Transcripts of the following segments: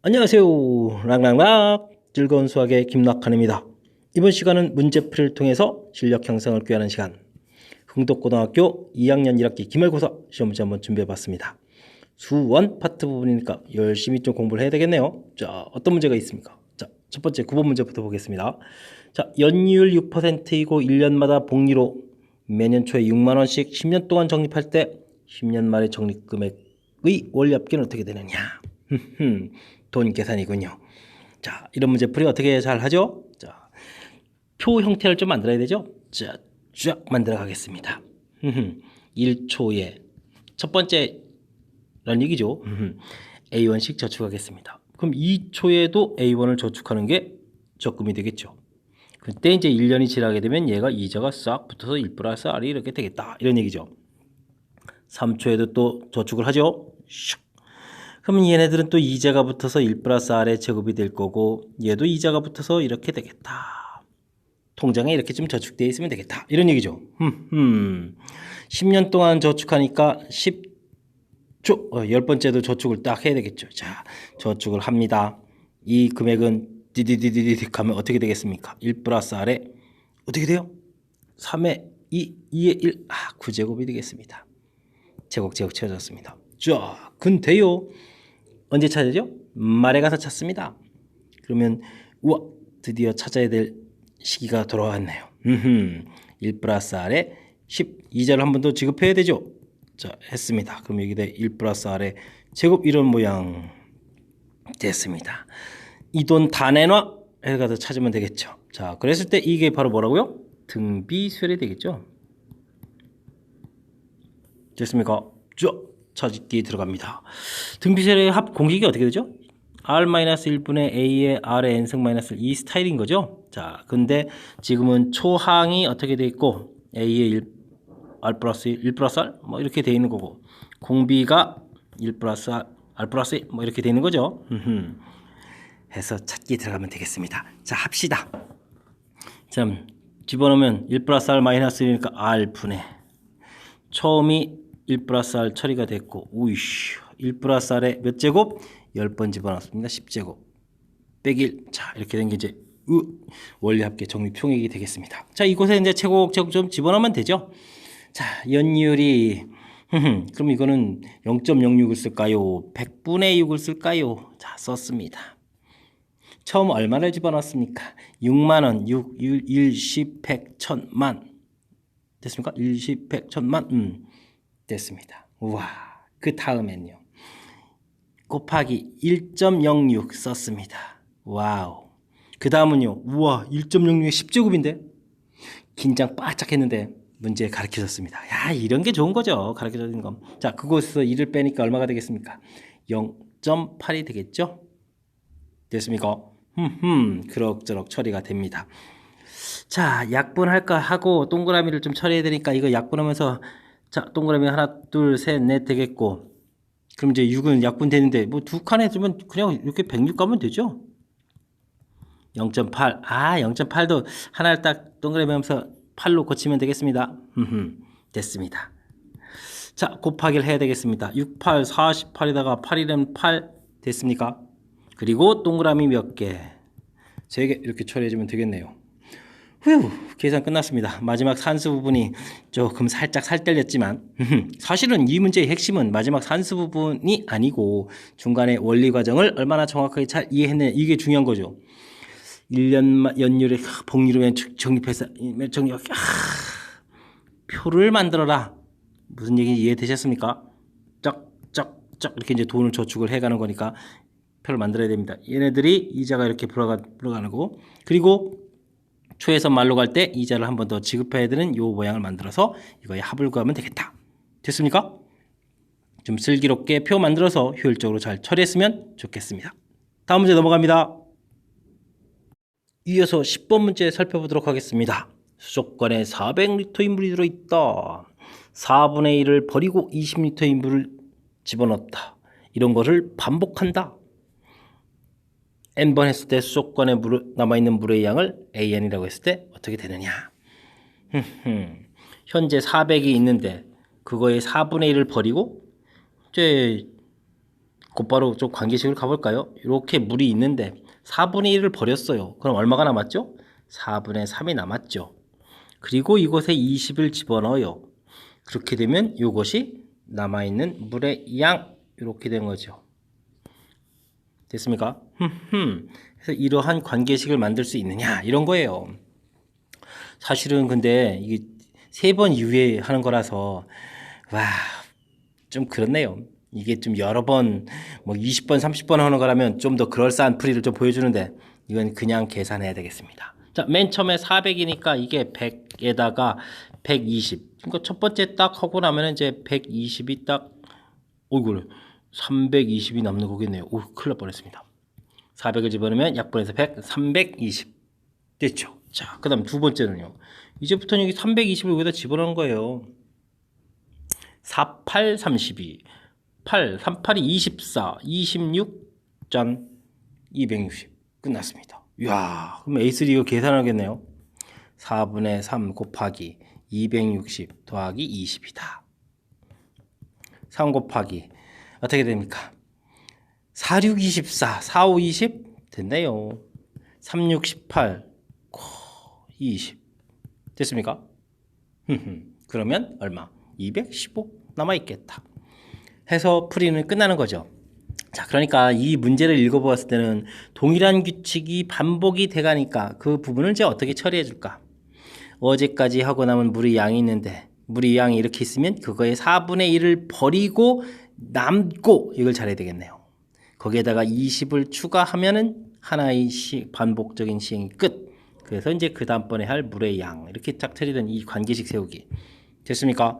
안녕하세요. 락락락 즐거운 수학의 김락한입니다. 이번 시간은 문제풀이를 통해서 실력 형성을 꾀하는 시간, 흥덕고등학교 2학년 1학기 기말고사 시험 문제 한번 준비해봤습니다. 수원 파트 부분이니까 열심히 좀 공부를 해야 되겠네요. 자, 어떤 문제가 있습니까? 자, 첫 번째 9번 문제부터 보겠습니다. 자, 연이율 6%이고 1년마다 복리로 매년 초에 6만 원씩 10년 동안 적립할 때 10년 말의 적립금액의 원리합계는 어떻게 되느냐? 돈 계산이군요. 자, 이런 문제풀이 어떻게 잘 하죠? 자, 표 형태를 좀 만들어야 되죠? 자, 쫙 만들어 가겠습니다. 1초에 첫 번째라는 얘기죠. A1씩 저축하겠습니다. 그럼 2초에도 A1을 저축하는 게 적금이 되겠죠. 그때 이제 1년이 지나게 되면 얘가 이자가 싹 붙어서 1 플러스 R이 이렇게 되겠다. 이런 얘기죠. 3초에도 또 저축을 하죠. 슉. 그러면 얘네들은 또 이자가 붙어서 1 플러스 R의 제곱이 될 거고 얘도 이자가 붙어서 이렇게 되겠다. 통장에 이렇게 좀 저축되어 있으면 되겠다. 이런 얘기죠. 10년 동안 저축하니까 10초, 10번째도 저축을 딱 해야 되겠죠. 자, 저축을 합니다. 이 금액은 디디디디디 가면 어떻게 되겠습니까? 1 플러스 R에 어떻게 돼요? 3에 2, 2에 1, 9제곱이 되겠습니다. 제곱 채워졌습니다. 자, 근데요. 언제 찾아죠? 말에 가서 찾습니다. 그러면 우와, 드디어 찾아야 될 시기가 돌아왔네요. 1 플러스 R에 10 이자를 한 번 더 지급해야 되죠. 자, 했습니다. 그럼 여기다 1 플러스 R에 제곱 이런 모양 됐습니다. 이 돈 다 내놔 해가서 찾으면 되겠죠. 자, 그랬을 때 이게 바로 뭐라고요? 등비수열이 되겠죠. 됐습니까? 쭉 찾기 들어갑니다. 등비수열의 합 공식이 어떻게 되죠? R-1분의 A의 R의 N승 마이너스 이 스타일인 거죠. 자, 근데 지금은 초항이 어떻게 돼 있고 A의 1 플러스 1 플러스 R 뭐 이렇게 돼 있는 거고 공비가 1 플러스 R 플러스 1 뭐 이렇게 돼 있는 거죠. 해서 찾기 들어가면 되겠습니다. 자, 합시다. 자, 집어넣으면 1 플러스 R 마이너스 1이니까 R분의 처음이 1 플러스 R 처리가 됐고 우이씨 1 플러스 R에 몇 제곱? 10번 집어넣습니다. 10제곱 빼기 1. 자, 이렇게 된 게 이제 원리합계 정리 평액이 되겠습니다. 자, 이곳에 이제 차곡차곡 좀 집어넣으면 되죠. 자, 연이율이 그럼 이거는 0.06을 쓸까요? 100분의 6을 쓸까요? 자, 썼습니다. 처음 얼마를 집어넣었습니까? 6만 원, 6, 1, 10, 100, 1000만 됐습니까? 1, 10, 100, 1000만 됐습니다. 우와, 그 다음엔요. 곱하기 1.06 썼습니다. 와우. 그 다음은요. 우와, 1.06의 10제곱인데? 긴장 바짝 했는데 문제 가르쳐줬습니다. 야, 이런 게 좋은 거죠. 가르쳐주는 거. 자, 그곳에서 1을 빼니까 얼마가 되겠습니까? 0.8이 되겠죠? 됐습니까? 그럭저럭 처리가 됩니다. 자, 약분할까 하고 동그라미를 좀 처리해야 되니까 이거 약분하면서 자, 동그라미 하나, 둘, 셋, 넷 되겠고 그럼 이제 6은 약분되는데 뭐 두 칸에 두면 그냥 이렇게 106 가면 되죠. 0.8. 0.8도 하나를 딱 동그라미 하면서 8로 고치면 되겠습니다. 됐습니다. 자, 곱하기를 해야 되겠습니다. 6, 8, 48에다가 8이라면 8 됐습니까? 그리고 동그라미 몇 개? 3개 이렇게 처리해주면 되겠네요. 휴, 계산 끝났습니다. 마지막 산수 부분이 조금 살짝 살떨렸지만 사실은 이 문제의 핵심은 마지막 산수 부분이 아니고 중간에 원리 과정을 얼마나 정확하게 잘 이해했느냐 이게 중요한 거죠. 1년 연율에 복리로 적립해서 적립 표를 만들어라. 무슨 얘기 이해되셨습니까? 쩍쩍쩍 이렇게 이제 돈을 저축을 해가는 거니까 표를 만들어야 됩니다. 얘네들이 이자가 이렇게 불어가는 거고 그리고 초에서 말로 갈 때 이자를 한 번 더 지급해야 되는 요 모양을 만들어서 이거에 합을 구하면 되겠다. 됐습니까? 좀 슬기롭게 표 만들어서 효율적으로 잘 처리했으면 좋겠습니다. 다음 문제 넘어갑니다. 이어서 10번 문제 살펴보도록 하겠습니다. 수족관에 400리터의 물이 들어있다. 4분의 1을 버리고 20리터의 물을 집어넣었다. 이런 거를 반복한다. n번 했을 때 수족관에 남아있는 물의 양을 AN이라고 했을 때 어떻게 되느냐. 현재 400이 있는데 그거의 4분의 1을 버리고 이제 곧바로 좀 관계식으로 가볼까요? 이렇게 물이 있는데 4분의 1을 버렸어요. 그럼 얼마가 남았죠? 4분의 3이 남았죠. 그리고 이곳에 20을 집어넣어요. 그렇게 되면 이것이 남아있는 물의 양 이렇게 된 거죠. 됐습니까? 그래서 이러한 관계식을 만들 수 있느냐 이런 거예요. 사실은 근데 이게 3번 이후에 하는 거라서 와, 좀 그렇네요. 이게 좀 여러 번, 뭐 20번, 30번 하는 거라면 좀 더 그럴싸한 풀이를 좀 보여주는데 이건 그냥 계산해야 되겠습니다. 자, 맨 처음에 400이니까 이게 100에다가 120. 그러니까 첫 번째 딱 하고 나면 이제 120이 딱, 어이구, 320이 남는 거겠네요. 오, 큰일 날 뻔했습니다. 400을 집어넣으면 약분해서 100, 320. 됐죠? 자, 그 다음 두 번째는요. 이제부터는 여기 320을 여기다 집어넣는 거예요. 4, 8, 32. 8, 3, 8이 24, 26, 짠, 260. 끝났습니다. 이야, 그럼 A3 이거 계산하겠네요. 4분의 3 곱하기 260 더하기 20이다. 3 곱하기 어떻게 됩니까? 4, 6, 24, 4, 5, 20 됐네요. 3, 6, 18, 20 됐습니까? 그러면 얼마? 215 남아있겠다. 해서 풀이는 끝나는 거죠. 자, 그러니까 이 문제를 읽어보았을 때는 동일한 규칙이 반복이 돼가니까 그 부분을 이제 어떻게 처리해 줄까? 어제까지 하고 남은 물의 양이 있는데 물의 양이 이렇게 있으면 그거의 4분의 1을 버리고 남고 이걸 잘해야 되겠네요. 거기에다가 20을 추가하면은 하나의 반복적인 시행이 끝. 그래서 이제 그 다음번에 할 물의 양 이렇게 딱 처리된 이 관계식 세우기 됐습니까?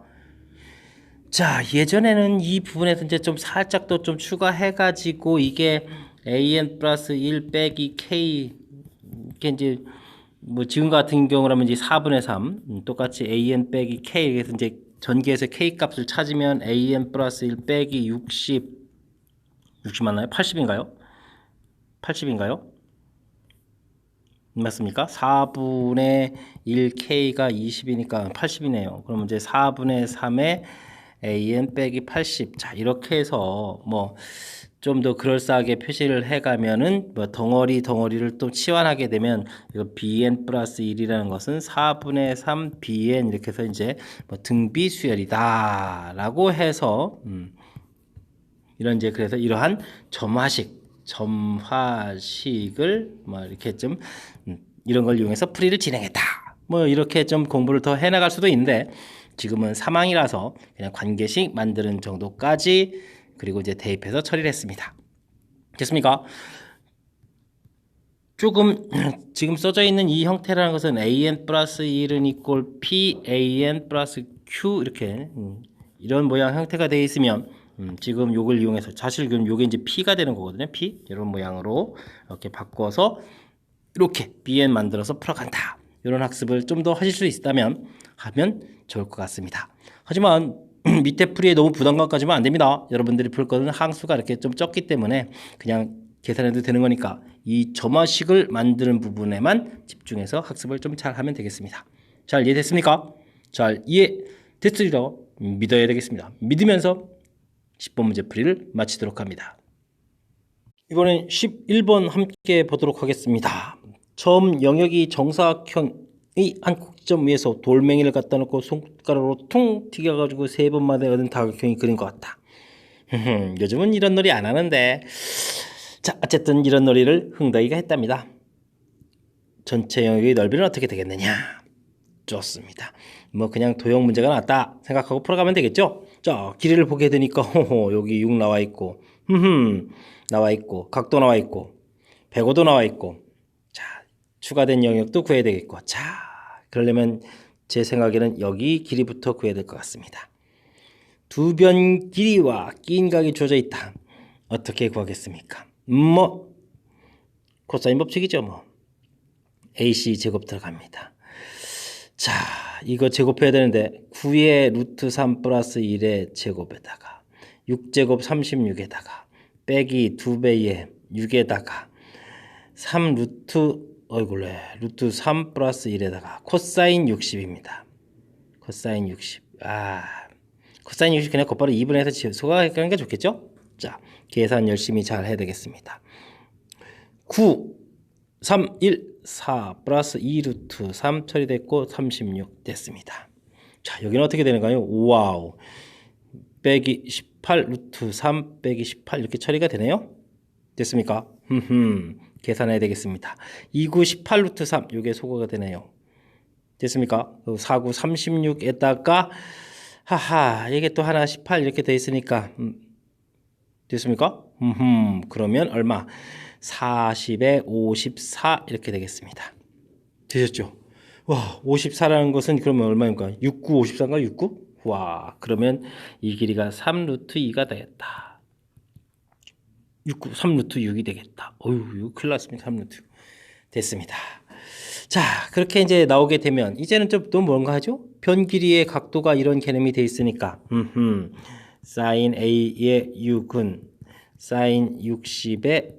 자, 예전에는 이 부분에서 이제 좀 살짝 더 좀 추가해가지고 이게 an 플러스 1 빼기 k 이게 이제 뭐 지금 같은 경우라면 이제 4분의 3 똑같이 an 빼기 k 그래서 이제 전개해서 k 값을 찾으면 an 플러스 1 빼기 60 맞나요? 80인가요? 80인가요? 맞습니까? 4분의 1k가 20이니까 80이네요. 그럼 이제 4분의 3에 an 빼기 80. 자, 이렇게 해서 뭐 좀 더 그럴싸하게 표시를 해가면은 뭐 덩어리를 또 치환하게 되면 이거 bn 플러스 1이라는 것은 4분의 3 bn 이렇게 해서 이제 뭐 등비 수열이다라고 해서 이런 이제 그래서 이러한 점화식을 뭐 이렇게 좀 이런 걸 이용해서 풀이를 진행했다. 뭐 이렇게 좀 공부를 더 해나갈 수도 있는데 지금은 사망이라서 그냥 관계식 만드는 정도까지 그리고 이제 대입해서 처리를 했습니다. 됐습니까? 조금 지금 써져 있는 이 형태라는 것은 an 플러스 1은 이꼴 p an 플러스 q 이렇게 이런 모양 형태가 되어 있으면 지금 요걸 이용해서 사실 그럼 요게 이제 p가 되는 거거든요. p 이런 모양으로 이렇게 바꿔서 이렇게 bn 만들어서 풀어간다. 이런 학습을 좀 더 하실 수 있다면 하면 좋을 것 같습니다. 하지만 밑에 풀이에 너무 부담감 가지면 안 됩니다. 여러분들이 풀 거는 항수가 이렇게 좀 적기 때문에 그냥 계산해도 되는 거니까 이 점화식을 만드는 부분에만 집중해서 학습을 좀 잘 하면 되겠습니다. 잘 이해됐습니까? 잘 이해됐으리라고 믿어야 되겠습니다. 믿으면서 10번 문제 풀이를 마치도록 합니다. 이번엔 11번 함께 보도록 하겠습니다. 처음 영역이 정사각형의 한 꼭지점 위에서 돌멩이를 갖다 놓고 손가락으로 퉁 튀겨가지고 3번마다 얻은 다각형이 그린 것 같다. 요즘은 이런 놀이 안 하는데 자, 어쨌든 이런 놀이를 흥덕이가 했답니다. 전체 영역의 넓이는 어떻게 되겠느냐? 좋습니다. 뭐 그냥 도형 문제가 나왔다 생각하고 풀어가면 되겠죠? 자, 길이를 보게 되니까 여기 6 나와 있고 나와 있고 각도 나와 있고 105도 나와 있고 자, 추가된 영역도 구해야 되겠고 자, 그러려면 제 생각에는 여기 길이부터 구해야 될 것 같습니다. 두 변 길이와 끼인각이 주어져 있다. 어떻게 구하겠습니까? 뭐 코사인 법칙이죠. 뭐 AC 제곱 들어갑니다. 자, 이거 제곱해야 되는데 9의 루트 3 플러스 1의 제곱에다가 6제곱 36에다가 빼기 2배의 6에다가 3 루트 3 플러스 1에다가 코사인 60입니다. 코사인 60. 코사인 60 그냥 곧바로 2분의 1에서 소각하는 게 좋겠죠? 자, 계산 열심히 잘 해야 되겠습니다. 9, 3, 1, 4 플러스 2 루트 3 처리됐고 36 됐습니다. 자, 여기는 어떻게 되는가요? 와우. 빼기 18 루트 3 빼기 18 이렇게 처리가 되네요. 됐습니까? 계산해야 되겠습니다. 2구 18 루트 3 이게 소거가 되네요. 됐습니까? 4구 36에다가 하하 이게 또 하나 18 이렇게 돼 있으니까 됐습니까? 그러면 얼마? 40에 54 이렇게 되겠습니다. 되셨죠? 와, 54라는 것은 그러면 얼마인가? 69, 54인가? 69? 와, 그러면 이 길이가 3 루트 2가 되겠다. 69, 3 루트 6이 되겠다. 어휴, 이거 큰일 났습니다. 3 루트. 됐습니다. 자, 그렇게 이제 나오게 되면 이제는 좀 또 뭔가 하죠? 변 길이의 각도가 이런 개념이 돼 있으니까 sin A의 6은 sin 60에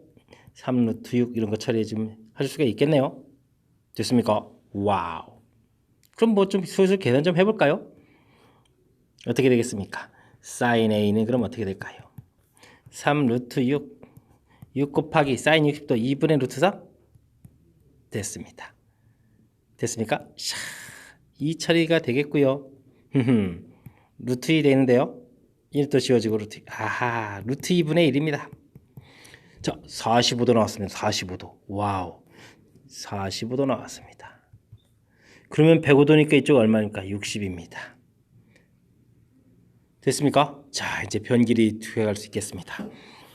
3 루트 6 이런 거 처리 좀 하실 수가 있겠네요. 됐습니까? 와우. 그럼 뭐 좀 슬슬 계산 좀 해볼까요? 어떻게 되겠습니까? sin A는 그럼 어떻게 될까요? 3 루트 6 곱하기 sin 60도 2분의 루트 3 됐습니다. 됐습니까? 샤, 이 처리가 되겠고요. 루트 2 되는데요. 1도 지워지고 루트 2. 아하, 루트 2분의 1입니다. 자, 45도 나왔습니다. 45도. 와우. 45도 나왔습니다. 그러면 105도니까 이쪽 얼마입니까? 60입니다. 됐습니까? 자, 이제 변 길이 구해갈 수 있겠습니다.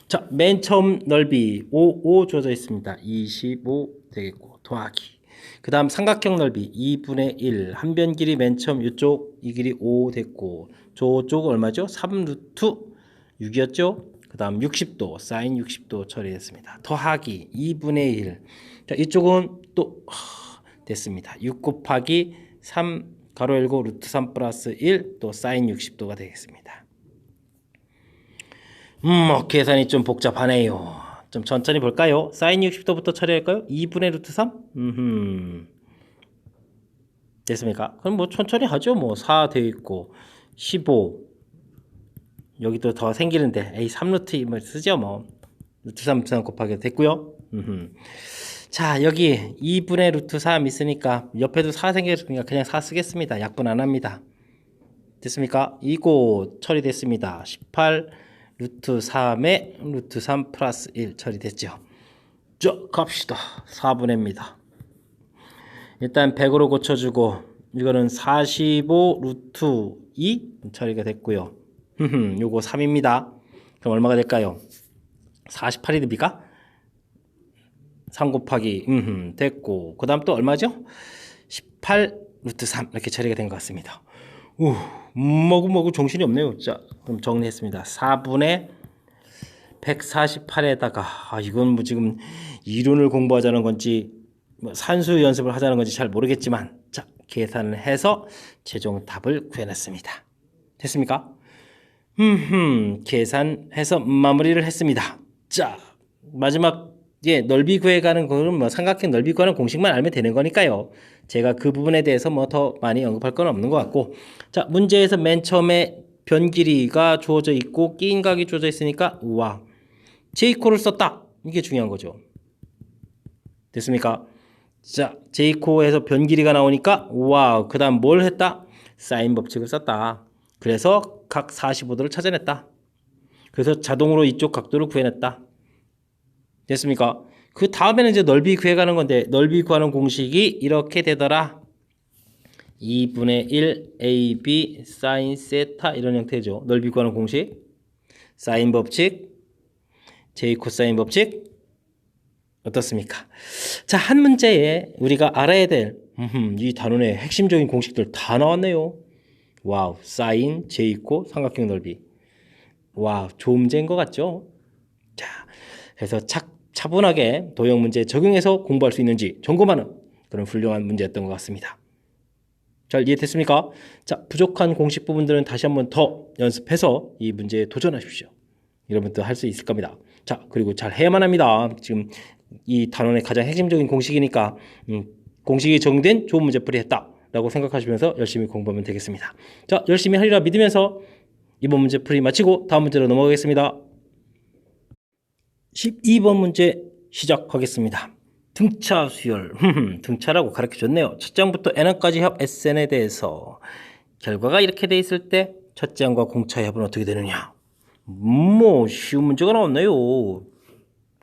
자, 맨 처음 넓이 5 주어져 있습니다. 25 되겠고 더하기. 그 다음 삼각형 넓이 2분의 1. 한 변 길이 맨 처음 이쪽 이 길이 5 됐고 저쪽 얼마죠? 3 루트 6이었죠? 그 다음 60도 사인 60도 처리했습니다. 더하기 2분의 1. 자, 이쪽은 또 됐습니다. 6 곱하기 3 가로 열고 루트 3 플러스 1 또 사인 60도가 되겠습니다. 계산이 좀 복잡하네요. 좀 천천히 볼까요? 사인 60도부터 처리할까요? 2분의 루트 3? 됐습니까? 그럼 뭐 천천히 하죠. 뭐 4 되어 있고 15 여기 또 더 생기는데 에이 3루트 2뭐 쓰죠 뭐. 루트 3 곱하기 됐고요. 자, 여기 2분의 루트 3 있으니까 옆에도 4 생겼으니까 그냥 4 쓰겠습니다. 약분 안 합니다. 됐습니까? 이거 처리됐습니다. 18 루트 3에 루트 3 플러스 1 처리됐죠. 자, 갑시다. 4분의입니다. 일단 100으로 고쳐주고 이거는 45 루트 2 처리가 됐고요. 요거 3입니다. 그럼 얼마가 될까요? 48이 됩니까? 3 곱하기 됐고 그 다음 또 얼마죠? 18 루트 3 이렇게 처리가 된 것 같습니다. 먹고 정신이 없네요. 자, 그럼 정리했습니다. 4분의 148에다가 이건 뭐 지금 이론을 공부하자는 건지 뭐 산수 연습을 하자는 건지 잘 모르겠지만 자, 계산을 해서 최종 답을 구해냈습니다. 됐습니까? 계산해서 마무리를 했습니다. 자, 마지막 넓이 구해가는 거는 뭐 삼각형 넓이 구하는 공식만 알면 되는 거니까요. 제가 그 부분에 대해서 뭐 더 많이 언급할 건 없는 것 같고 자, 문제에서 맨 처음에 변 길이가 주어져 있고 끼인 각이 주어져 있으니까 우와 J코를 썼다. 이게 중요한 거죠. 됐습니까? 자, J코에서 변 길이가 나오니까 우와 그 다음 뭘 했다? 사인 법칙을 썼다. 그래서 각 45도를 찾아냈다. 그래서 자동으로 이쪽 각도를 구해냈다. 됐습니까? 그 다음에는 이제 넓이 구해가는 건데 넓이 구하는 공식이 이렇게 되더라. 2분의 1 AB 사인 세타 이런 형태죠. 넓이 구하는 공식. 사인 법칙, J 코사인 법칙. 어떻습니까? 자, 한 문제에 우리가 알아야 될 이 단원의 핵심적인 공식들 다 나왔네요. 와우, 사인, J코, 삼각형 넓이. 와우, 좋은 문제인 것 같죠? 자, 그래서 차분하게 도형 문제에 적용해서 공부할 수 있는지 점검하는 그런 훌륭한 문제였던 것 같습니다. 잘 이해됐습니까? 자, 부족한 공식 부분들은 다시 한번 더 연습해서 이 문제에 도전하십시오. 여러분도 할 수 있을 겁니다. 자, 그리고 잘 해야만 합니다. 지금 이 단원의 가장 핵심적인 공식이니까 공식이 적용된 좋은 문제풀이 했다 라고 생각하시면서 열심히 공부하면 되겠습니다. 자, 열심히 하리라 믿으면서 이번 문제풀이 마치고 다음 문제로 넘어가겠습니다. 12번 문제 시작하겠습니다. 등차 수열. 등차라고 가르쳐줬네요. 첫 장부터 n까지 합 SN에 대해서 결과가 이렇게 돼 있을 때 첫 장과 공차의 합은 어떻게 되느냐? 뭐 쉬운 문제가 나왔네요.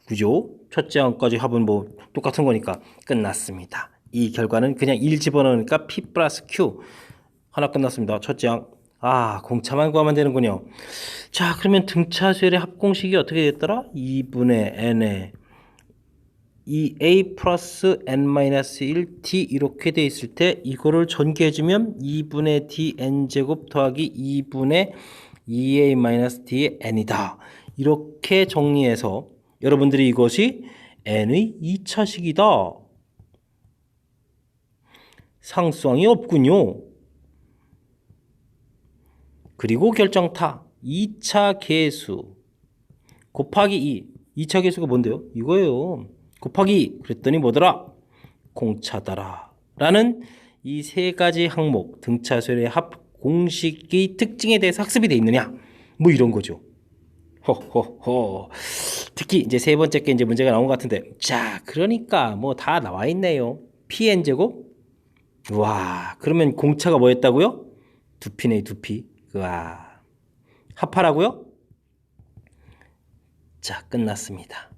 그죠? 첫 장까지 합은 뭐 똑같은 거니까 끝났습니다. 이 결과는 그냥 1 집어넣으니까 P 플러스 Q 하나 끝났습니다. 첫 장. 공차만 구하면 되는군요. 자, 그러면 등차 수열의 합공식이 어떻게 됐더라? 2분의 n에 이 a 플러스 n-1 t 이렇게 돼 있을 때 이거를 전개해주면 2분의 d n제곱 더하기 2분의 2a-d의 n이다. 이렇게 정리해서 여러분들이 이것이 n의 2차식이다. 상수항이 없군요. 그리고 결정타 2차 계수 곱하기 2. 2차 계수가 뭔데요? 이거예요. 곱하기 2. 그랬더니 뭐더라? 공차더라. 라는 이 세 가지 항목 등차수열의 합 공식의 특징에 대해서 학습이 돼 있느냐? 뭐 이런 거죠. 허허허. 특히 이제 세 번째 게 이제 문제가 나온 것 같은데. 자, 그러니까 뭐 다 나와 있네요. pn 제곱. 와, 그러면 공차가 뭐였다고요? 두피네, 두피. 와. 합하라고요? 자, 끝났습니다.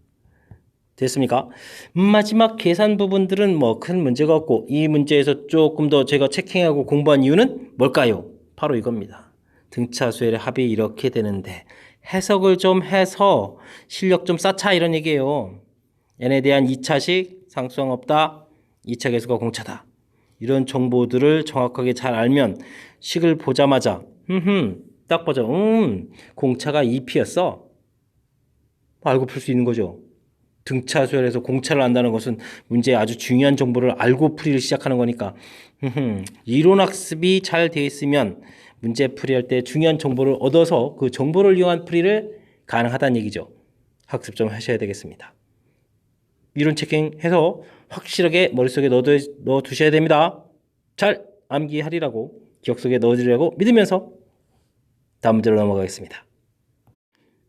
됐습니까? 마지막 계산 부분들은 뭐 큰 문제가 없고 이 문제에서 조금 더 제가 체킹하고 공부한 이유는 뭘까요? 바로 이겁니다. 등차 수열의 합이 이렇게 되는데 해석을 좀 해서 실력 좀 쌓자 이런 얘기예요. n에 대한 2차식 상수항 없다. 2차 계수가 공차다. 이런 정보들을 정확하게 잘 알면 식을 보자마자 딱 보자. 공차가 2p였어. 알고 풀 수 있는 거죠. 등차 수열에서 공차를 안다는 것은 문제의 아주 중요한 정보를 알고 풀이를 시작하는 거니까 이론 학습이 잘 되어 있으면 문제 풀이할 때 중요한 정보를 얻어서 그 정보를 이용한 풀이를 가능하다는 얘기죠. 학습 좀 하셔야 되겠습니다. 이론 체킹해서 확실하게 머릿속에 넣어두셔야 됩니다. 잘 암기하리라고 기억 속에 넣어주려고 믿으면서 다음 문제로 넘어가겠습니다.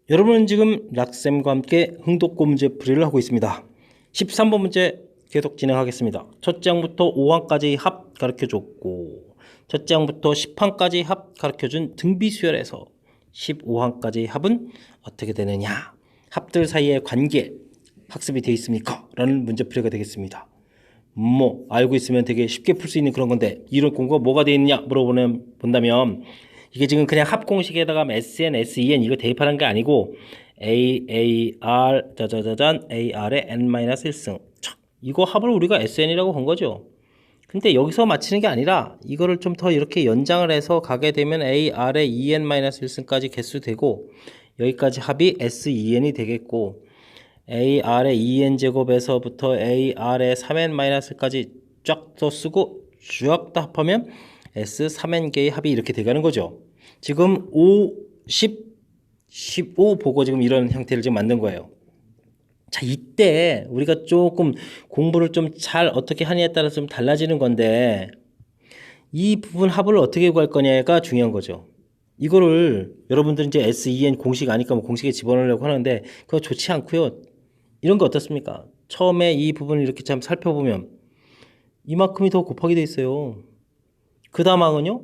여러분은 지금 락쌤과 함께 흥독고 문제 풀이를 하고 있습니다. 13번 문제 계속 진행하겠습니다. 첫 장부터 5항까지 합 가르쳐줬고 첫 장부터 10항까지 합 가르쳐준 등비수열에서 15항까지 합은 어떻게 되느냐? 합들 사이의 관계 학습이 되어 있습니까? 라는 문제 풀이가 되겠습니다. 뭐 알고 있으면 되게 쉽게 풀 수 있는 그런 건데 이런 공부가 뭐가 되어 있느냐 본다면 이게 지금 그냥 합공식에다가 SN, SEN 이거 대입하는 게 아니고 AR 짜자자잔 AR의 N-1승 이거 합을 우리가 SN이라고 한 거죠. 근데 여기서 맞히는 게 아니라 이거를 좀 더 이렇게 연장을 해서 가게 되면 AR의 EN-1승까지 개수되고 여기까지 합이 SEN이 되겠고 AR의 2n제곱에서부터 AR의 3n-까지 쫙 더 쓰고 쭉 다 합하면 S3n개의 합이 이렇게 돼가는 거죠. 지금 5, 10, 15 보고 지금 이런 형태를 지금 만든 거예요. 자, 이때 우리가 조금 공부를 좀 잘 어떻게 하느냐에 따라서 좀 달라지는 건데 이 부분 합을 어떻게 구할 거냐가 중요한 거죠. 이거를 여러분들 이제 SEN 공식 아니까 뭐 공식에 집어넣으려고 하는데 그거 좋지 않고요. 이런 거 어떻습니까? 처음에 이 부분을 이렇게 참 살펴보면 이만큼이 더 곱하기 돼 있어요. 그 다음 항은요?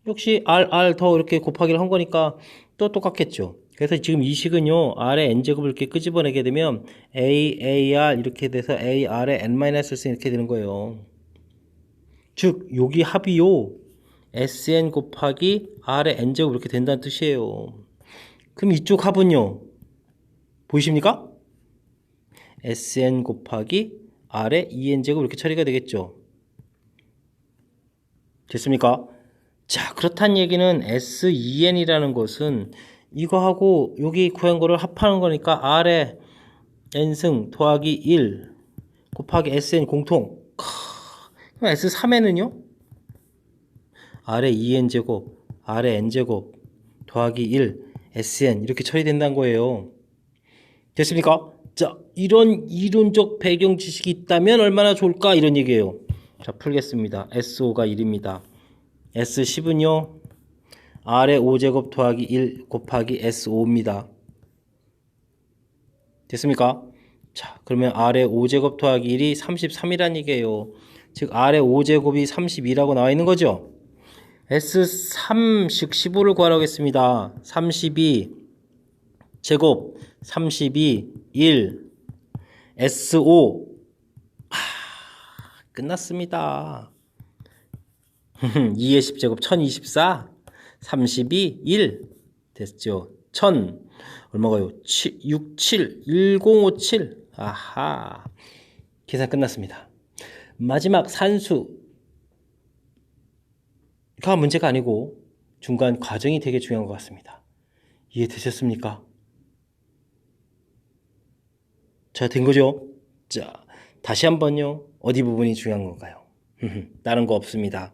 역시 R 더 이렇게 곱하기를 한 거니까 또 똑같겠죠. 그래서 지금 이 식은요, R의 n제곱을 이렇게 끄집어내게 되면 AR 이렇게 돼서 AR의 n-1 이렇게 되는 거예요. 즉, 여기 합이요, SN 곱하기 R의 n제곱 이렇게 된다는 뜻이에요. 그럼 이쪽 합은요, 보이십니까? SN 곱하기 R의 2n제곱 이렇게 처리가 되겠죠. 됐습니까? 자, 그렇다는 얘기는 SEN이라는 것은 이거하고 여기 구한 거를 합하는 거니까 R의 n승 더하기 1 곱하기 SN 공통. 그럼 S3n은요? R의 2n제곱, R의 n제곱 더하기 1 SN 이렇게 처리된다는 거예요. 됐습니까? 자, 이런 이론적 배경 지식이 있다면 얼마나 좋을까 이런 얘기예요. 자, 풀겠습니다. SO가 1입니다. S10은요. R의 5제곱 더하기 1 곱하기 S5입니다. 됐습니까? 자, 그러면 R의 5제곱 더하기 1이 33이란 얘기예요. 즉 R의 5제곱이 32라고 나와 있는 거죠. S3 15를 구하라고 했습니다. 32 제곱 32 1 S5 끝났습니다. 2의 10제곱 1024 32 1 됐죠. 1000 얼마가요? 67 1057 아하 계산 끝났습니다. 마지막 산수가 문제가 아니고 중간 과정이 되게 중요한 것 같습니다. 이해되셨습니까? 자, 된 거죠? 자, 다시 한번요. 어디 부분이 중요한 건가요? 다른 거 없습니다.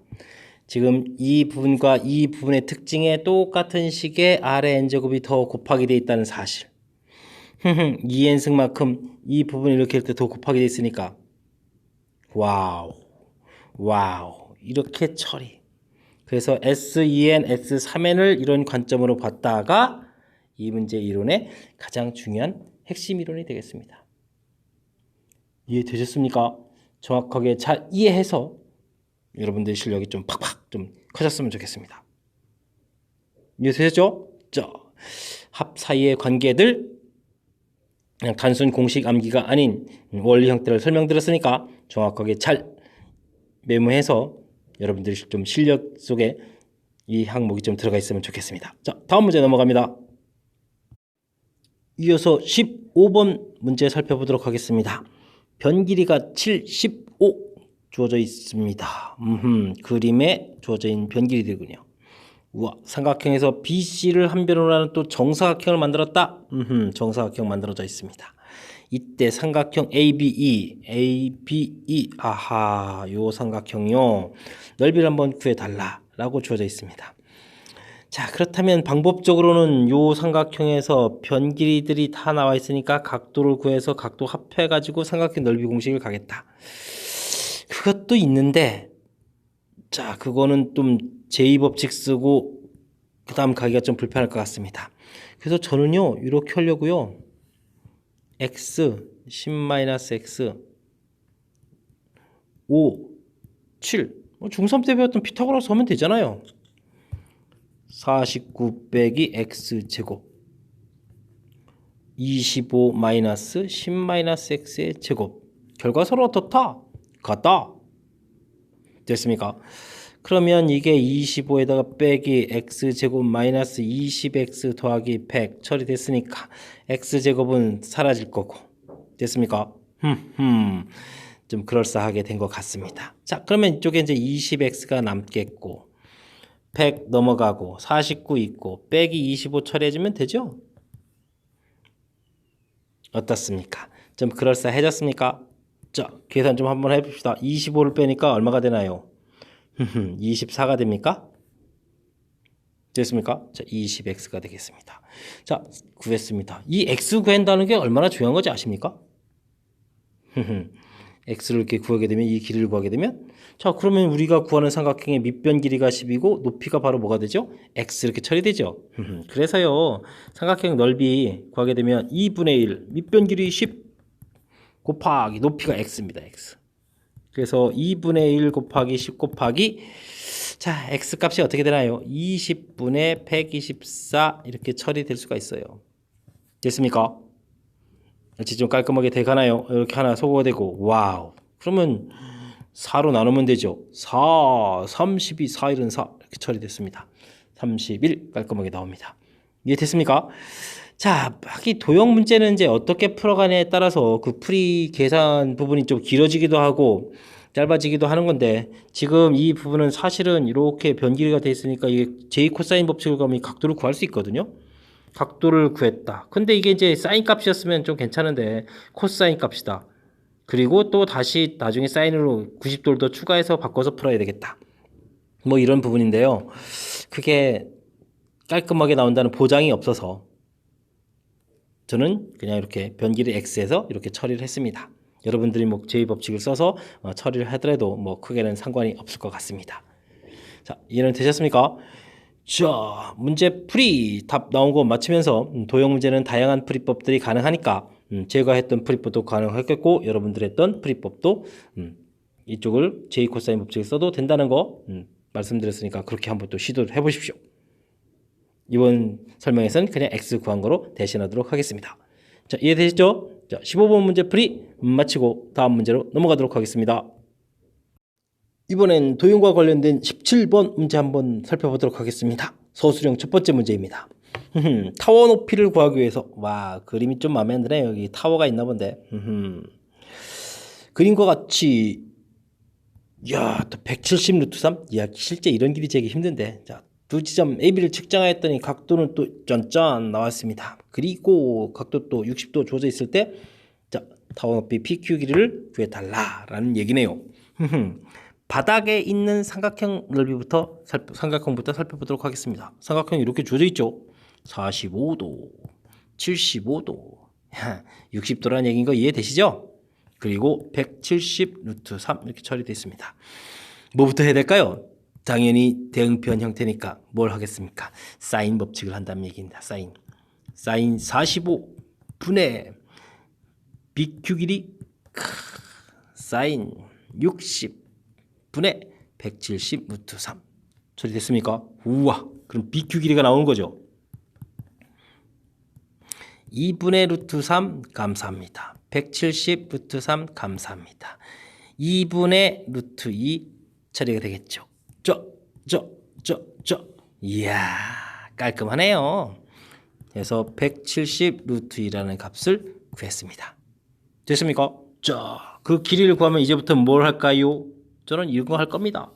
지금 이 부분과 이 부분의 특징에 똑같은 식의 R의 n제곱이 더 곱하기 되어 있다는 사실. 2n승만큼 이 부분이 이렇게 더 곱하기 되어 있으니까 와우 이렇게 처리. 그래서 S2n, S3n을 이런 관점으로 봤다가 이 문제 이론의 가장 중요한 핵심 이론이 되겠습니다. 이해되셨습니까? 정확하게 잘 이해해서 여러분들의 실력이 좀 팍팍 좀 커졌으면 좋겠습니다. 이해되셨죠? 자, 합 사이의 관계들 그냥 단순 공식 암기가 아닌 원리 형태를 설명드렸으니까 정확하게 잘 메모해서 여러분들이 좀 실력 속에 이 항목이 좀 들어가 있으면 좋겠습니다. 자, 다음 문제 넘어갑니다. 이어서 15번 문제 살펴보도록 하겠습니다. 변 길이가 75 주어져 있습니다. 그림에 주어져 있는 변 길이들군요. 우와, 삼각형에서 BC를 한 변으로 하는 또 정사각형을 만들었다. 정사각형 만들어져 있습니다. 이때 삼각형 ABE 아하, 요 삼각형요 넓이를 한번 구해달라 라고 주어져 있습니다. 자, 그렇다면 방법적으로는 요 삼각형에서 변 길이들이 다 나와 있으니까 각도를 구해서 각도 합해 가지고 삼각형 넓이 공식을 가겠다. 그것도 있는데 자, 그거는 좀 제2법칙 쓰고 그 다음 가기가 좀 불편할 것 같습니다. 그래서 저는요 이렇게 하려고요. x 10-x 5 7 중3 때 배웠던 피타고라스 하면 되잖아요. 49 빼기 x제곱 25 마이너스 10 마이너스 x의 제곱 결과서로 어떻다? 같다. 됐습니까? 그러면 이게 25에다가 빼기 x제곱 마이너스 20x 더하기 100 처리됐으니까 x제곱은 사라질 거고 됐습니까? 좀 그럴싸하게 된 것 같습니다. 자, 그러면 이쪽에 이제 20x가 남겠고 100 넘어가고 49 있고 빼기 25 처리해주면 되죠? 어떻습니까? 좀 그럴싸해졌습니까? 자, 계산 좀 한번 해봅시다. 25를 빼니까 얼마가 되나요? 24가 됩니까? 됐습니까? 자, 20x가 되겠습니다. 자, 구했습니다. 이 x 구한다는 게 얼마나 중요한 건지 아십니까? x를 이렇게 구하게 되면 이 길이를 구하게 되면 자, 그러면 우리가 구하는 삼각형의 밑변 길이가 10이고 높이가 바로 뭐가 되죠? x 이렇게 처리되죠. 그래서요. 삼각형 넓이 구하게 되면 2분의 1 밑변 길이 10 곱하기 높이가 x입니다. x. 그래서 2분의 1 곱하기 10 곱하기 자, x 값이 어떻게 되나요? 20분의 124 이렇게 처리될 수가 있어요. 됐습니까? 이제 좀 깔끔하게 돼가나요? 이렇게 하나 소거가 되고 와우. 그러면 4로 나누면 되죠. 4, 32, 4, 1은 4 이렇게 처리됐습니다. 31 깔끔하게 나옵니다. 이해됐습니까? 자, 이 도형 문제는 이제 어떻게 풀어가냐에 따라서 그 풀이 계산 부분이 좀 길어지기도 하고 짧아지기도 하는 건데 지금 이 부분은 사실은 이렇게 변 길이가 돼 있으니까 이게 제 코사인 법칙을 가면 각도를 구할 수 있거든요. 각도를 구했다. 근데 이게 이제 사인 값이었으면 좀 괜찮은데 코사인 값이다. 그리고 또 다시 나중에 사인으로 90도를 더 추가해서 바꿔서 풀어야 되겠다. 뭐 이런 부분인데요. 그게 깔끔하게 나온다는 보장이 없어서 저는 그냥 이렇게 변기를 x에서 이렇게 처리를 했습니다. 여러분들이 뭐 제2법칙을 써서 처리를 하더라도 뭐 크게는 상관이 없을 것 같습니다. 자, 이해는 되셨습니까? 자, 문제 풀이 답 나온 거 맞추면서 도형 문제는 다양한 풀이법들이 가능하니까 제가 했던 풀이법도 가능하겠고 여러분들 했던 풀이법도 이쪽을 j 코사인 법칙을 써도 된다는 거 말씀드렸으니까 그렇게 한번 또 시도를 해보십시오. 이번 설명에서는 그냥 x 구한 거로 대신하도록 하겠습니다. 자, 이해되시죠? 자, 15번 문제 풀이 마치고 다음 문제로 넘어가도록 하겠습니다. 이번엔 도형과 관련된 17번 문제 한번 살펴보도록 하겠습니다. 서술형 첫 번째 문제입니다. 타워 높이를 구하기 위해서, 와, 그림이 좀 마음에 안 드네요. 여기 타워가 있나 본데. 그림과 같이, 야, 또 170 루트 3? 야, 실제 이런 길이 재기 힘든데. 자, 두 지점 AB를 측정하였더니 각도는 또 짠짠 나왔습니다. 그리고 각도 또 60도 주어져 있을 때, 자, 타워 높이 PQ 길이를 구해달라라는 얘기네요. 바닥에 있는 삼각형 넓이부터 삼각형부터 살펴보도록 하겠습니다. 삼각형이 이렇게 주어져 있죠. 45도, 75도, 60도라는 얘기인 거 이해되시죠? 그리고 170 루트 3 이렇게 처리되어 있습니다. 뭐부터 해야 될까요? 당연히 대응편 형태니까 뭘 하겠습니까? 사인 법칙을 한다는 얘기입니다. 사인 45분의 BQ 길이 사인 60분의 170 루트 3 처리됐습니까? 우와, 그럼 BQ 길이가 나오는 거죠. 2분의 루트 3 감사합니다. 170 루트 3 감사합니다. 2분의 루트 2 처리가 되겠죠. 이야, 깔끔하네요. 그래서 170 루트 2라는 값을 구했습니다. 됐습니까? 자, 그 길이를 구하면 이제부터 뭘 할까요? 저는 이거 할 겁니다.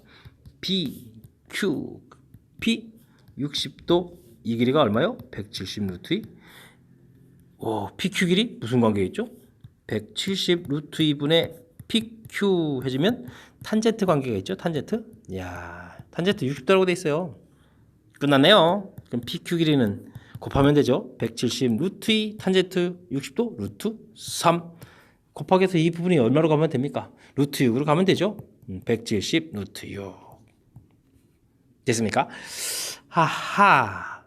B, Q, P 60도 이 길이가 얼마요? 170 루트 2. 오, PQ 길이 무슨 관계가 있죠? 170 루트 2분의 PQ 해주면 탄젠트 관계가 있죠. 탄젠트. 이야, 탄젠트 60도라고 돼 있어요. 끝났네요. 그럼 PQ 길이는 곱하면 되죠. 170 루트 2 탄젠트 60도 루트 3 곱하기 해서 이 부분이 얼마로 가면 됩니까? 루트 6으로 가면 되죠. 170 루트 6 됐습니까? 하하,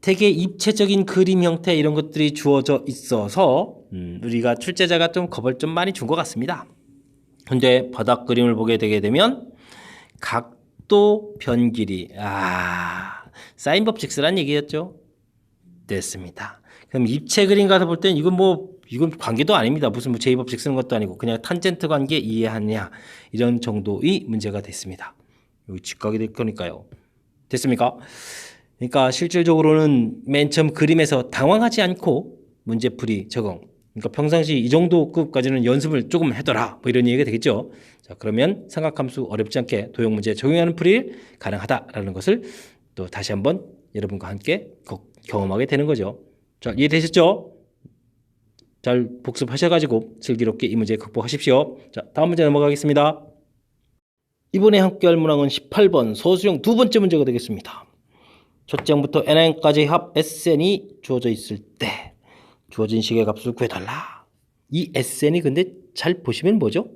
되게 입체적인 그림 형태 이런 것들이 주어져 있어서 우리가 출제자가 좀 겁을 좀 많이 준 것 같습니다. 근데 바닥 그림을 보게 되게 되면 각도 변 길이, 사인 법칙 쓰란 얘기였죠. 됐습니다. 그럼 입체 그림 가서 볼 땐 이건 관계도 아닙니다. 무슨 j 법칙 쓰는 것도 아니고 그냥 탄젠트 관계 이해하느냐 이런 정도의 문제가 됐습니다. 여기 직각이 될 거니까요. 됐습니까? 그러니까 실질적으로는 맨 처음 그림에서 당황하지 않고 문제풀이 적용. 그러니까 평상시 이 정도 급까지는 연습을 조금 해둬라. 뭐 이런 얘기가 되겠죠. 자, 그러면 삼각함수 어렵지 않게 도형 문제 적용하는 풀이 가능하다라는 것을 또 다시 한번 여러분과 함께 경험하게 되는 거죠. 자, 이해되셨죠? 잘 복습하셔가지고 슬기롭게 이 문제 극복하십시오. 자, 다음 문제 넘어가겠습니다. 이번에 함께 할 문항은 18번 서술형 두 번째 문제가 되겠습니다. 첫째 항부터 n까지 합 SN이 주어져 있을 때 주어진 식의 값을 구해달라. 이 SN이 근데 잘 보시면 뭐죠?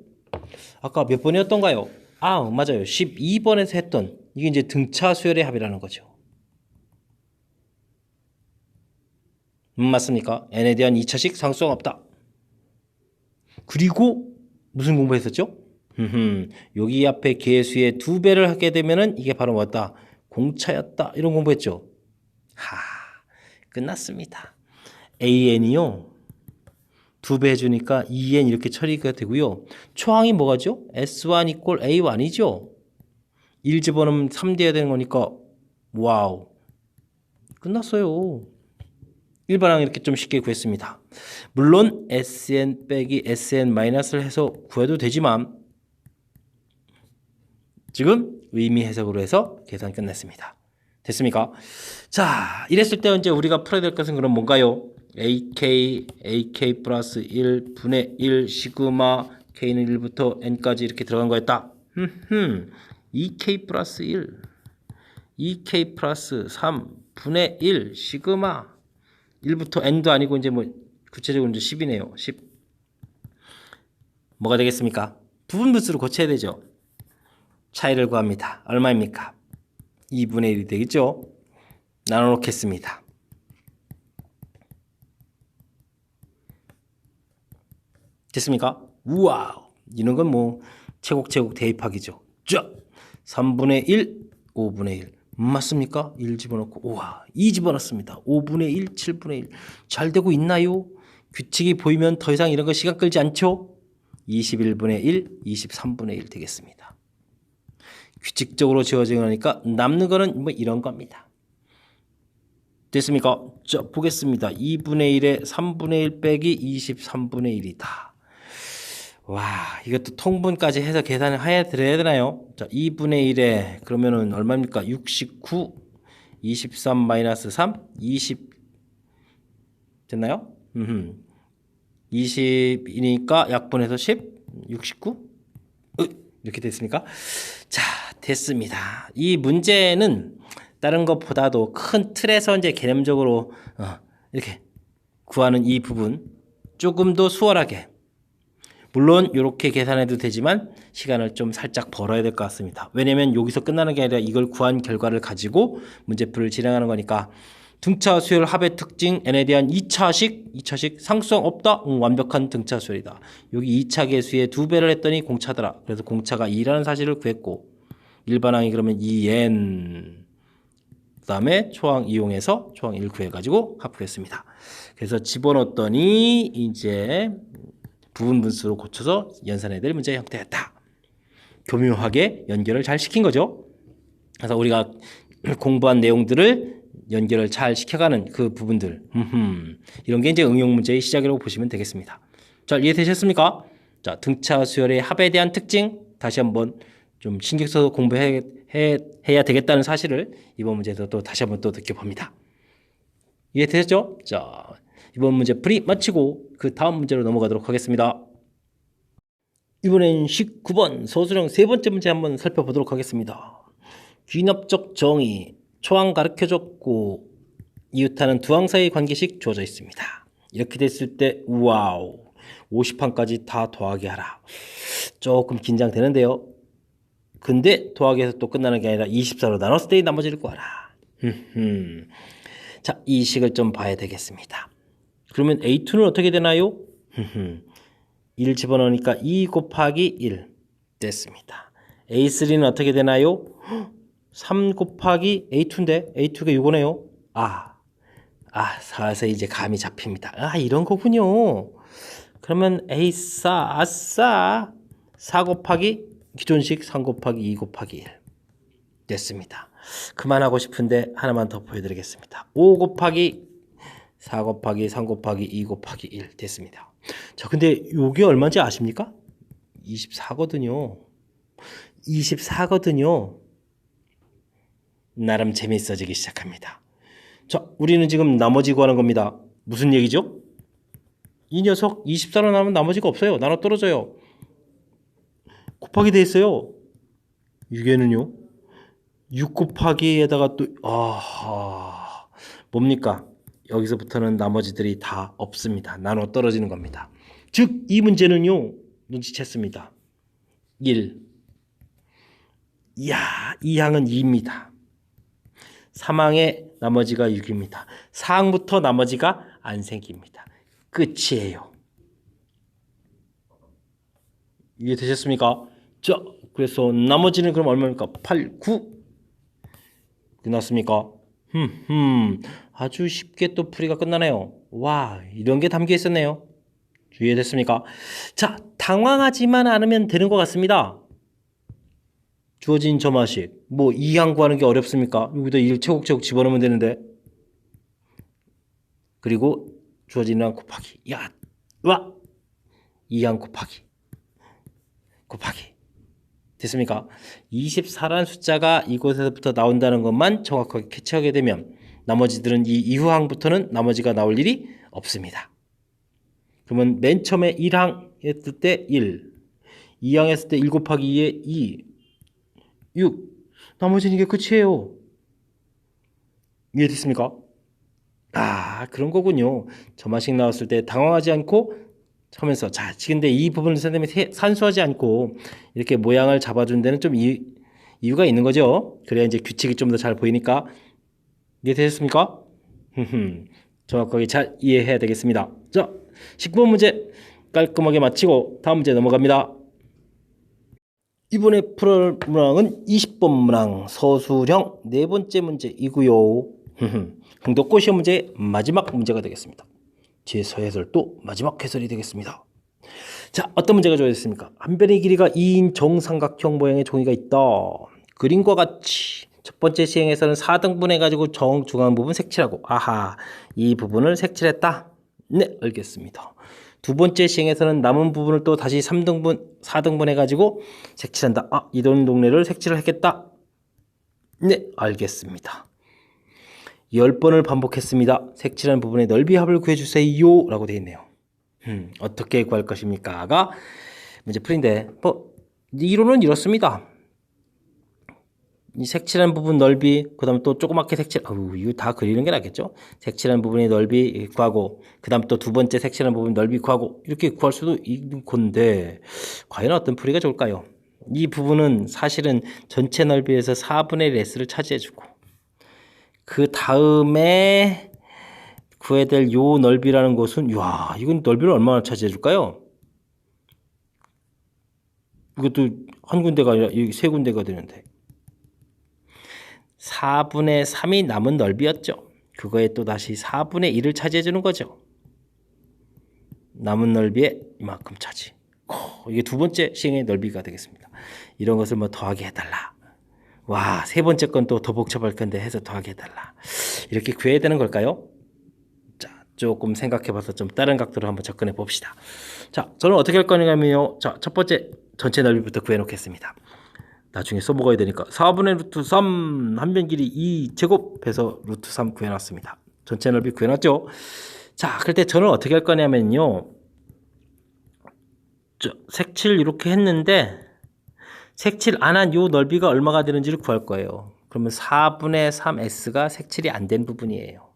아까 몇 번이었던가요? 맞아요. 12번에서 했던 이게 이제 등차 수열의 합이라는 거죠. 맞습니까? n에 대한 2차식 상수가 없다. 그리고 무슨 공부했었죠? 여기 앞에 개수의 2배를 하게 되면은 이게 바로 뭐다? 공차였다. 이런 공부했죠. 끝났습니다. AN이요. 2배 해주니까 2N 이렇게 처리가 되고요. 초항이 뭐가죠? S1 이꼴 A1이죠. 1 집어넣으면 3 돼야 되는 거니까 와우. 끝났어요. 일반항 이렇게 좀 쉽게 구했습니다. 물론 SN 빼기 SN 마이너스를 해서 구해도 되지만 지금 의미 해석으로 해서 계산 끝냈습니다. 됐습니까? 자, 이랬을 때 이제 우리가 풀어야 될 것은 그럼 뭔가요? AK 플러스 1분의 1 시그마 K는 1부터 N까지 이렇게 들어간 거였다. EK 플러스 1 EK 플러스 3분의 1 시그마 1부터 N도 아니고 이제 뭐 구체적으로 이제 10이네요. 10 뭐가 되겠습니까? 부분분수로 고쳐야 되죠. 차이를 구합니다. 얼마입니까? 2분의 1이 되겠죠? 나눠 놓겠습니다. 됐습니까? 우와, 이런 건 뭐 체곡 대입하기죠. 자, 3분의 1, 5분의 1 맞습니까? 1 집어넣고 우와, 2 집어넣습니다. 5분의 1, 7분의 1 잘 되고 있나요? 규칙이 보이면 더 이상 이런 거 시간 끌지 않죠? 21분의 1, 23분의 1 되겠습니다. 규칙적으로 지어진 거니까 남는 거는 뭐 이런 겁니다. 됐습니까? 자, 보겠습니다. 2분의 1에 3분의 1 빼기 23분의 1이다. 와, 이것도 통분까지 해서 계산을 해야 되나요? 자, 2분의 1에 그러면은 얼마입니까? 69, 23 마이너스 3, 20 됐나요? 20이니까 약분해서 10, 69 이렇게 됐습니까? 자, 됐습니다. 이 문제는 다른 것보다도 큰 틀에서 이제 개념적으로 이렇게 구하는 이 부분 조금 더 수월하게, 물론 이렇게 계산해도 되지만 시간을 좀 살짝 벌어야 될 것 같습니다. 왜냐면 여기서 끝나는 게 아니라 이걸 구한 결과를 가지고 문제풀이를 진행하는 거니까 등차 수열 합의 특징 n에 대한 2차식 상수성 없다? 완벽한 등차 수열이다. 여기 2차 계수의 2배를 했더니 공차더라. 그래서 공차가 2라는 사실을 구했고 일반항이 그러면 2n 그 다음에 초항 이용해서 초항 1 구해가지고 합구했습니다. 그래서 집어넣었더니 이제 부분 분수로 고쳐서 연산해야 될 문제의 형태였다. 교묘하게 연결을 잘 시킨 거죠. 그래서 우리가 공부한 내용들을 연결을 잘 시켜가는 그 부분들, 이런 게 이제 응용 문제의 시작이라고 보시면 되겠습니다. 자, 이해되셨습니까? 자, 등차 수열의 합에 대한 특징 다시 한번 좀 신경 써서 공부해야 되겠다는 사실을 이번 문제에서 또 다시 한번 또 느껴봅니다. 이해되셨죠? 자, 이번 문제 풀이 마치고 그 다음 문제로 넘어가도록 하겠습니다. 이번엔 19번 서술형 세 번째 문제 한번 살펴보도록 하겠습니다. 귀납적 정의, 초항 가르쳐줬고 이웃하는 두 항 사이의 관계식 주어져 있습니다. 이렇게 됐을 때 와우, 50항까지 다 더하게 하라. 조금 긴장되는데요. 근데 더하기에서 또 끝나는 게 아니라 24로 나눴을 때의 나머지를 구하라. 자, 이 식을 좀 봐야 되겠습니다. 그러면 A2는 어떻게 되나요? 1 집어넣으니까 2 곱하기 1 됐습니다. A3는 어떻게 되나요? 3 곱하기 A2인데 A2가 이거네요. 사서 이제 감이 잡힙니다. 이런 거군요. 그러면 A4 아싸 4 곱하기 기존식 3 곱하기 2 곱하기 1 됐습니다. 그만하고 싶은데 하나만 더 보여드리겠습니다. 5 곱하기 4 곱하기 3 곱하기 2 곱하기 1 됐습니다. 자, 근데 이게 얼마인지 아십니까? 24거든요. 24거든요. 나름 재밌어지기 시작합니다. 자, 우리는 지금 나머지 구하는 겁니다. 무슨 얘기죠? 이 녀석 24로 나오면 나머지가 없어요. 나눠 떨어져요. 곱하기 돼 있어요. 6에는요. 6 곱하기에다가 또 뭡니까? 여기서부터는 나머지들이 다 없습니다. 나눠 떨어지는 겁니다. 즉 이 문제는요. 눈치챘습니다. 1. 이야, 이 항은 2입니다. 3항의 나머지가 6입니다. 4항부터 나머지가 안 생깁니다. 끝이에요. 이해되셨습니까? 자, 그래서 나머지는 그럼 얼마입니까? 8, 9 끝났습니까? 아주 쉽게 또 풀이가 끝나네요. 와, 이런 게 담겨 있었네요. 이해됐습니까? 자, 당황하지만 않으면 되는 것 같습니다. 주어진 점화식 뭐 2항 구하는 게 어렵습니까? 여기다 1 채곡채곡 집어넣으면 되는데, 그리고 주어진 항 곱하기 2항 곱하기 됐습니까? 24라는 숫자가 이곳에서부터 나온다는 것만 정확하게 캐치하게 되면 나머지들은 이 이후 항부터는 나머지가 나올 일이 없습니다. 그러면 맨 처음에 1항 했을 때 1, 2항 했을 때 1 곱하기 2에 2, 6, 나머지는 이게 끝이에요. 이해됐습니까? 그런 거군요. 점화식 나왔을 때 당황하지 않고 하면서, 자, 근데 이 부분을 선생님이 산수하지 않고 이렇게 모양을 잡아준 데는 좀 이유가 있는 거죠. 그래야 이제 규칙이 좀 더 잘 보이니까. 이해되셨습니까? 정확하게 잘 이해해야 되겠습니다. 자, 19번 문제 깔끔하게 마치고 다음 문제 넘어갑니다. 이번에 풀 문항은 20번 문항 서술형 네 번째 문제이고요. 흥독고 시험 문제 마지막 문제가 되겠습니다. 제 서해설도 마지막 해설이 되겠습니다. 자, 어떤 문제가 주어졌습니까? 한 변의 길이가 2인 정삼각형 모양의 종이가 있다. 그림과 같이 첫 번째 시행에서는 4등분 해가지고 정중앙 부분 색칠하고, 아하, 이 부분을 색칠했다. 네, 알겠습니다. 두 번째 시행에서는 남은 부분을 또 다시 3등분, 4등분 해가지고 색칠한다. 아, 이런 동네를 색칠을 했겠다. 네, 알겠습니다. 10번을 반복했습니다. 색칠한 부분의 넓이 합을 구해주세요. 라고 되어 있네요. 어떻게 구할 것입니까?가 문제 풀인데, 이론은 이렇습니다. 이 색칠한 부분 넓이, 그 다음 또 조그맣게 이거 다 그리는 게 낫겠죠? 색칠한 부분의 넓이 구하고, 그 다음 또 두 번째 색칠한 부분 넓이 구하고, 이렇게 구할 수도 있는 건데, 과연 어떤 풀이가 좋을까요? 이 부분은 사실은 전체 넓이에서 4분의 1 S를 차지해주고, 그 다음에 구해야 될 요 넓이라는 것은, 이건 넓이를 얼마나 차지해줄까요? 이것도 한 군데가 아니라 세 군데가 되는데. 4분의 3이 남은 넓이였죠. 그거에 또 다시 4분의 1을 차지해 주는 거죠. 남은 넓이에 이만큼 차지. 이게 두 번째 시행의 넓이가 되겠습니다. 이런 것을 뭐 더하게 해달라. 와, 세 번째 건 또 더 복잡할 건데 해서 더하게 해달라. 이렇게 구해야 되는 걸까요? 자, 조금 생각해봐서 좀 다른 각도로 한번 접근해 봅시다. 자, 저는 어떻게 할 거냐면요. 자, 첫 번째 전체 넓이부터 구해놓겠습니다. 나중에 써먹어야 되니까 4분의 루트 3 한변 길이 2제곱 해서 루트 3 구해놨습니다. 전체 넓이 구해놨죠. 자, 그럴 때 저는 어떻게 할 거냐면요. 색칠 이렇게 했는데 색칠 안 한 요 넓이가 얼마가 되는지를 구할 거예요. 그러면 4분의 3S가 색칠이 안 된 부분이에요.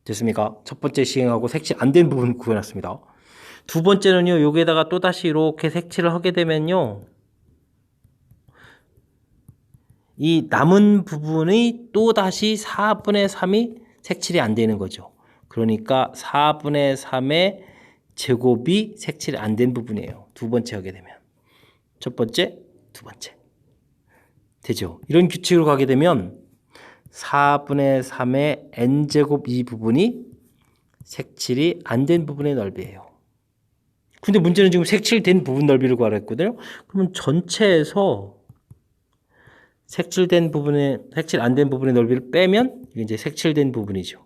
됐습니까? 첫 번째 시행하고 색칠 안 된 부분 구해놨습니다. 두 번째는요. 여기에다가 또다시 이렇게 색칠을 하게 되면요. 이 남은 부분이 또다시 4분의 3이 색칠이 안 되는 거죠. 그러니까 4분의 3의 제곱이 색칠이 안 된 부분이에요. 두 번째 하게 되면. 첫 번째, 두 번째. 되죠? 이런 규칙으로 가게 되면 4분의 3의 n제곱 이 부분이 색칠이 안 된 부분의 넓이에요. 근데 문제는 지금 색칠된 부분 넓이를 구하라 했거든요. 그러면 전체에서 색칠 안 된 부분의 넓이를 빼면 이게 이제 색칠된 부분이죠.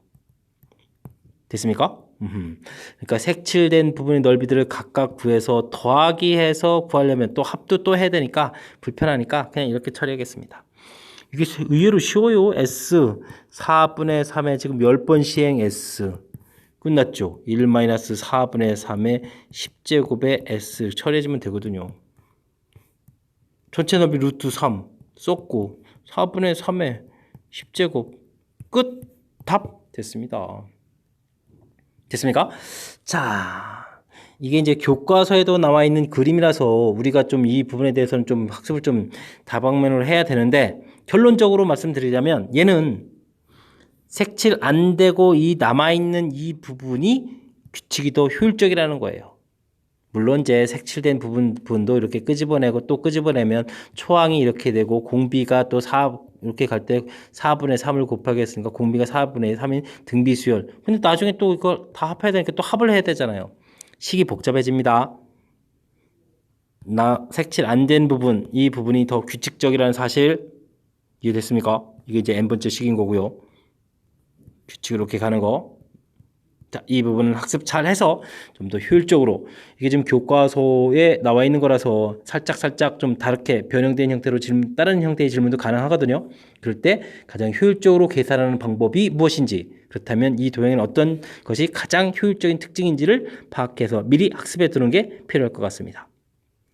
됐습니까? 그러니까 색칠된 부분의 넓이들을 각각 구해서 더하기 해서 구하려면 또 합도 또 해야 되니까 불편하니까 그냥 이렇게 처리하겠습니다. 이게 의외로 쉬워요. S 4분의 3에 지금 10번 시행 S 끝났죠. 1-4분의 3의 10제곱의 S 처리해주면 되거든요. 전체 넓이 루트 3 썼고 4분의 3의 10제곱 끝! 답! 됐습니다. 됐습니까? 자, 이게 이제 교과서에도 나와 있는 그림이라서 우리가 좀 이 부분에 대해서는 좀 학습을 좀 다방면으로 해야 되는데 결론적으로 말씀드리자면 얘는 색칠 안 되고 이 남아있는 이 부분이 규칙이 더 효율적이라는 거예요. 물론 이제 색칠된 부분도 이렇게 끄집어내고 또 끄집어내면 초항이 이렇게 되고 공비가 또 4 이렇게 갈 때 4분의 3을 곱하게 했으니까 공비가 4분의 3인 등비 수열. 근데 나중에 또 이걸 다 합해야 되니까 또 합을 해야 되잖아요. 식이 복잡해집니다. 색칠 안 된 부분, 이 부분이 더 규칙적이라는 사실 이해됐습니까? 이게 이제 n번째 식인 거고요. 규칙 이렇게 가는 거. 자, 이 부분은 학습 잘 해서 좀 더 효율적으로 이게 지금 교과서에 나와 있는 거라서 살짝 좀 다르게 변형된 형태로 다른 형태의 질문도 가능하거든요. 그럴 때 가장 효율적으로 계산하는 방법이 무엇인지 그렇다면 이 도형에는 어떤 것이 가장 효율적인 특징인지를 파악해서 미리 학습해 두는 게 필요할 것 같습니다.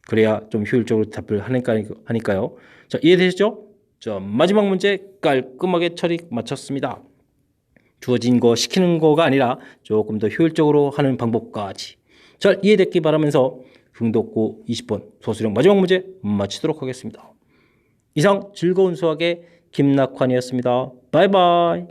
그래야 좀 효율적으로 답을 하니까요. 자, 이해되셨죠? 자, 마지막 문제 깔끔하게 처리 마쳤습니다. 주어진 거 시키는 거가 아니라 조금 더 효율적으로 하는 방법까지 잘 이해됐기 바라면서 흥독고 20번 소수령 마지막 문제 마치도록 하겠습니다. 이상 즐거운 수학의 김낙환이었습니다. 바이바이.